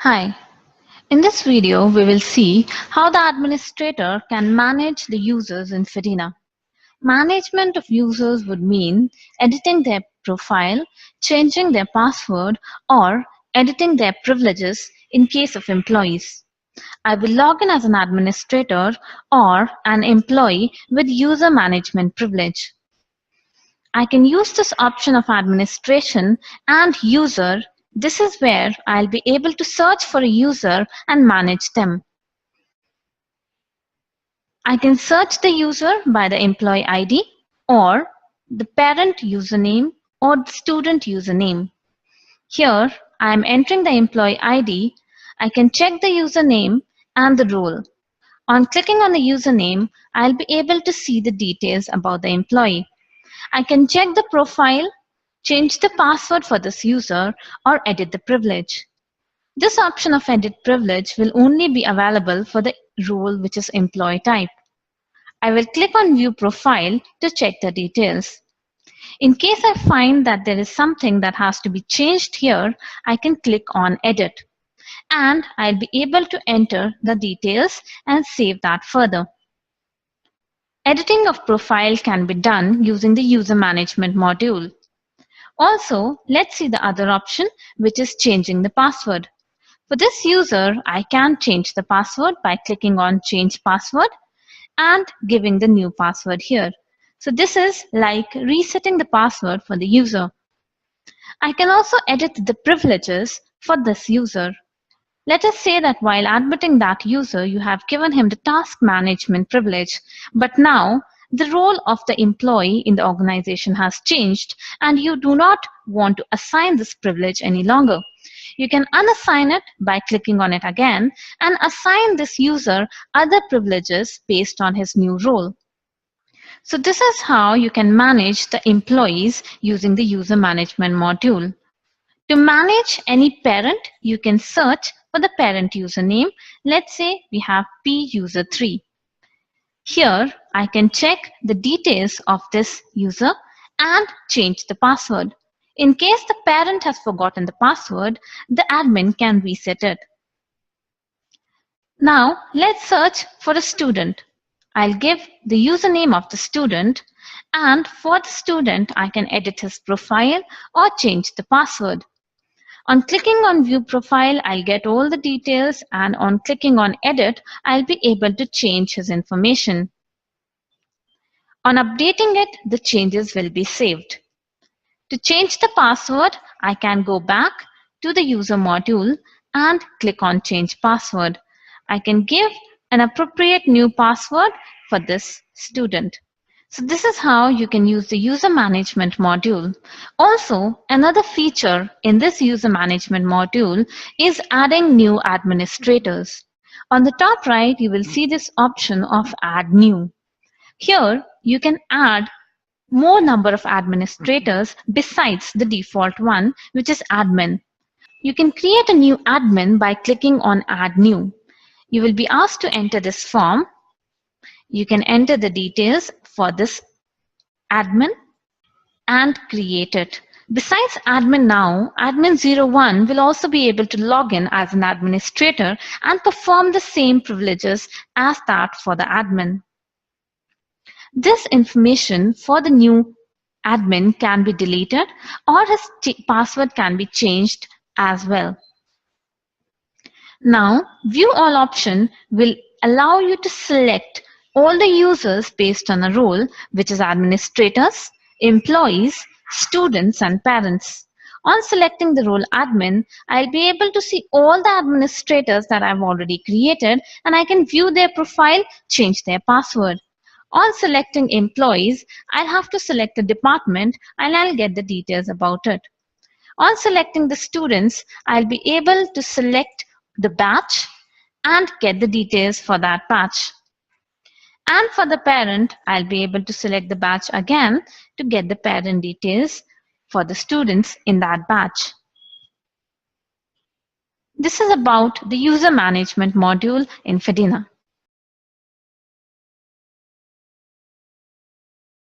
Hi, in this video we will see how the administrator can manage the users in Fedina. Management of users would mean editing their profile, changing their password, or editing their privileges in case of employees. I will log in as an administrator or an employee with user management privilege. I can use this option of administration and user. This is where I'll be able to search for a user and manage them. I can search the user by the employee ID or the parent username or the student username. Here I am entering the employee ID. I can check the username and the role. On clicking on the username, I'll be able to see the details about the employee. I can check the profile, change the password for this user, or edit the privilege. This option of edit privilege will only be available for the role which is employee type. I will click on view profile to check the details. In case I find that there is something that has to be changed here, I can click on edit and I'll be able to enter the details and save that further. Editing of profile can be done using the user management module. Also, let's see the other option, which is changing the password. For this user, I can change the password by clicking on change password and giving the new password here. So this is like resetting the password for the user. I can also edit the privileges for this user. Let us say that while admitting that user, you have given him the task management privilege, but now the role of the employee in the organization has changed and you do not want to assign this privilege any longer. You can unassign it by clicking on it again and assign this user other privileges based on his new role. So this is how you can manage the employees using the user management module. To manage any parent, you can search for the parent username. Let's say we have puser3. Here, I can check the details of this user and change the password. In case the parent has forgotten the password, the admin can reset it. Now, let's search for a student. I'll give the username of the student, and for the student, I can edit his profile or change the password. On clicking on view profile, I'll get all the details, and on clicking on edit, I'll be able to change his information. On updating it, the changes will be saved. To change the password, I can go back to the user module and click on change password. I can give an appropriate new password for this student. So this is how you can use the user management module. Also, another feature in this user management module is adding new administrators. On the top right, you will see this option of add new. Here, you can add more number of administrators besides the default one, which is admin. You can create a new admin by clicking on add new. You will be asked to enter this form. You can enter the details for this admin and create it. Besides admin now, admin01 will also be able to log in as an administrator and perform the same privileges as that for the admin. This information for the new admin can be deleted or his password can be changed as well. Now, view all option will allow you to select all the users based on a role, which is administrators, employees, students, and parents. On selecting the role admin, I'll be able to see all the administrators that I've already created, and I can view their profile, change their password. On selecting employees, I'll have to select the department and I'll get the details about it. On selecting the students, I'll be able to select the batch and get the details for that batch. And for the parent, I'll be able to select the batch again to get the parent details for the students in that batch. This is about the user management module in Fedina.